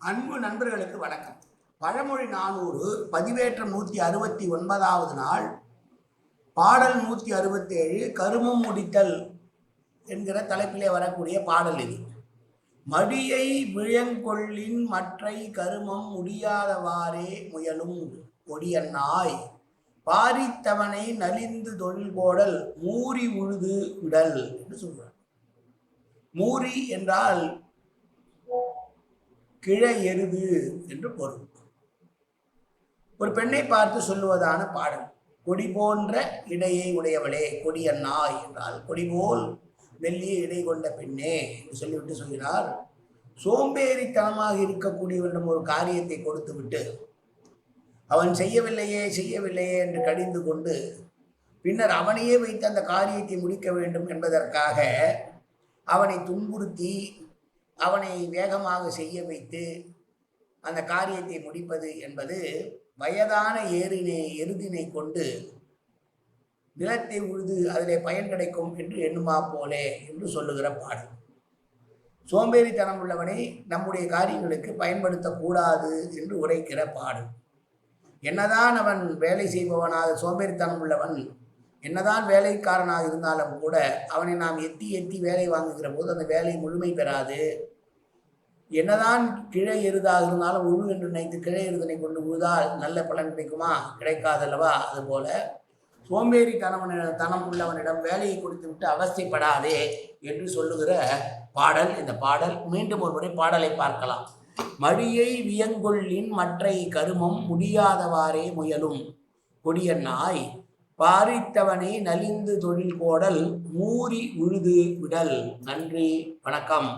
அன்பு நண்பர்களுக்கு வணக்கம். பழமொழி 400 பதிவேற்றம் 169வது நாள், பாடல் 167 கருமம் முடித்தல் என்கிற தலைப்பிலே வரக்கூடிய பாடல் இது. மடியை விழங்கொள்ளின் மற்றை கருமம் முடியாதவாறே முயலும் கொடியன்னாய் பாரித்தவனை நலிந்து தொழில் கோடல் மூரி உழுது விடல் என்று சொல்றார். மூரி என்றால் கிழ எருது என்று பொருள். ஒரு பெண்ணை பார்த்து சொல்லுவதான பாடல். கொடி போன்ற இடையை உடையவளே, கொடியன்னாய் என்றால் கொடி போல் மெல்லிய இடை கொண்ட பெண்ணே என்று சொல்லிவிட்டு சொல்கிறார். சோம்பேறித்தனமாக இருக்கக்கூடியவரிடம் ஒரு காரியத்தை கொடுத்து விட்டு அவன் செய்யவில்லையே என்று கடிந்து கொண்டு பின்னர் அவனையே வைத்து அந்த காரியத்தை முடிக்க வேண்டும் என்பதற்காக அவனை துன்புறுத்தி அவனை வேகமாக செய்ய வைத்து அந்த காரியத்தை முடிப்பது என்பது வயதான எருதினை கொண்டு நிலத்தை உழுது அதிலே பயன் கிடைக்கும் என்று எண்ணுமா போலே என்று சொல்லுகிற பாடல். சோம்பேறித்தனம் உள்ளவனை நம்முடைய காரியங்களுக்கு பயன்படுத்தக்கூடாது என்று உரைக்கிற பாடல். என்னதான் அவன் வேலை செய்பவனாக சோம்பேறித்தனம் உள்ளவன் என்னதான் வேலைக்காரனாக இருந்தாலும் கூட அவனை நாம் எத்தி வேலை வாங்குகிற போது அந்த வேலை முழுமை பெறாது. என்னதான் கிழை எருதாக இருந்தாலும் உழு என்று நினைத்து கிழை எருதனை கொண்டு உழுதால் நல்ல பலன் கிடைக்குமா? கிடைக்காதல்லவா? அதுபோல தனம் உள்ளவனிடம் வேலையை கொடுத்து விட்டு அவஸ்தைப்படாதே என்று சொல்லுகிற பாடல் இந்த பாடல். மீண்டும் ஒரு முறை பாடலை பார்க்கலாம். மடியை வியங்கொள்ளின் மற்றை கருமம் முடியாதவாறே முயலும் கொடியன்னாய் பாரித்தவனை நலிந்து தொழில் கோடல் மூரி உழுது விடல். நன்றி, வணக்கம்.